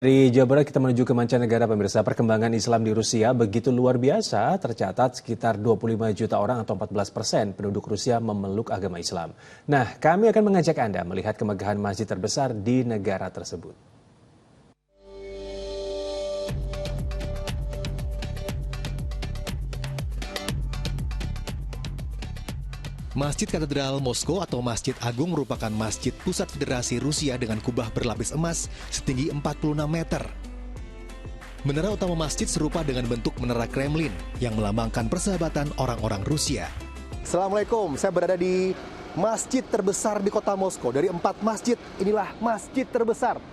Dari Jawa Barat kita menuju ke mancanegara, pemirsa. Perkembangan Islam di Rusia begitu luar biasa. Tercatat sekitar 25 juta orang atau 14% penduduk Rusia memeluk agama Islam. Nah, kami akan mengajak Anda melihat kemegahan masjid terbesar di negara tersebut. Masjid Katedral Moskow atau Masjid Agung merupakan masjid pusat Federasi Rusia dengan kubah berlapis emas setinggi 46 meter. Menara utama masjid serupa dengan bentuk menara Kremlin yang melambangkan persahabatan orang-orang Rusia. Assalamualaikum, saya berada di masjid terbesar di kota Moskow. Dari 4 masjid, inilah masjid terbesar.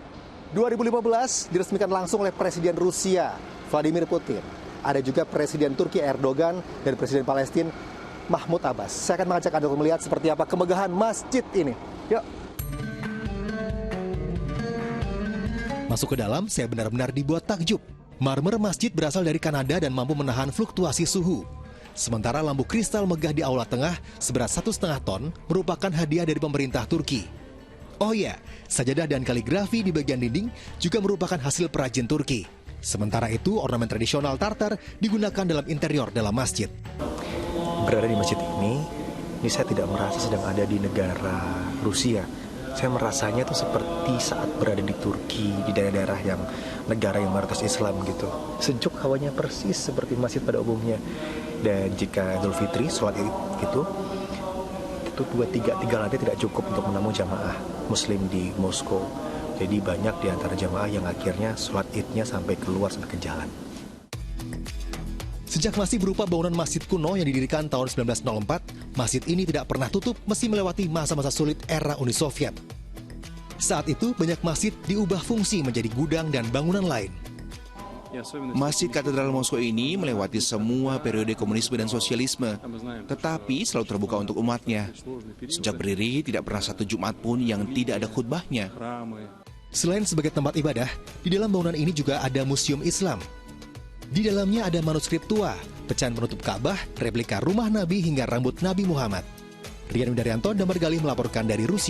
2015 diresmikan langsung oleh Presiden Rusia, Vladimir Putin. Ada juga Presiden Turki Erdogan dan Presiden Palestina Mahmud Abbas. Saya akan mengajak Anda untuk melihat seperti apa kemegahan masjid ini. Yuk. Masuk ke dalam, saya benar-benar dibuat takjub. Marmer masjid berasal dari Kanada dan mampu menahan fluktuasi suhu. Sementara lampu kristal megah di aula tengah seberat 1,5 ton merupakan hadiah dari pemerintah Turki. Oh ya, sajadah dan kaligrafi di bagian dinding juga merupakan hasil perajin Turki. Sementara itu, ornamen tradisional Tartar digunakan dalam interior dalam masjid. Berada di masjid ini saya tidak merasa sedang ada di negara Rusia. Saya merasanya itu seperti saat berada di Turki, di daerah-daerah yang negara yang mayoritas Islam gitu. Sejuk hawanya persis seperti masjid pada umumnya. Dan jika Idul Fitri, sholat itu 3 lantai tidak cukup untuk menampung jamaah Muslim di Moskow. Jadi banyak di antara jamaah yang akhirnya sholat idnya sampai keluar sampai ke jalan. Sejak masih berupa bangunan masjid kuno yang didirikan tahun 1904, masjid ini tidak pernah tutup meski melewati masa-masa sulit era Uni Soviet. Saat itu, banyak masjid diubah fungsi menjadi gudang dan bangunan lain. Masjid Katedral Moskow ini melewati semua periode komunisme dan sosialisme, tetapi selalu terbuka untuk umatnya. Sejak berdiri, tidak pernah satu Jumat pun yang tidak ada khutbahnya. Selain sebagai tempat ibadah, di dalam bangunan ini juga ada museum Islam. Di dalamnya ada manuskrip tua, pecahan penutup Ka'bah, replika rumah Nabi hingga rambut Nabi Muhammad. Rian Widaryanto, Damar Galih melaporkan dari Rusia.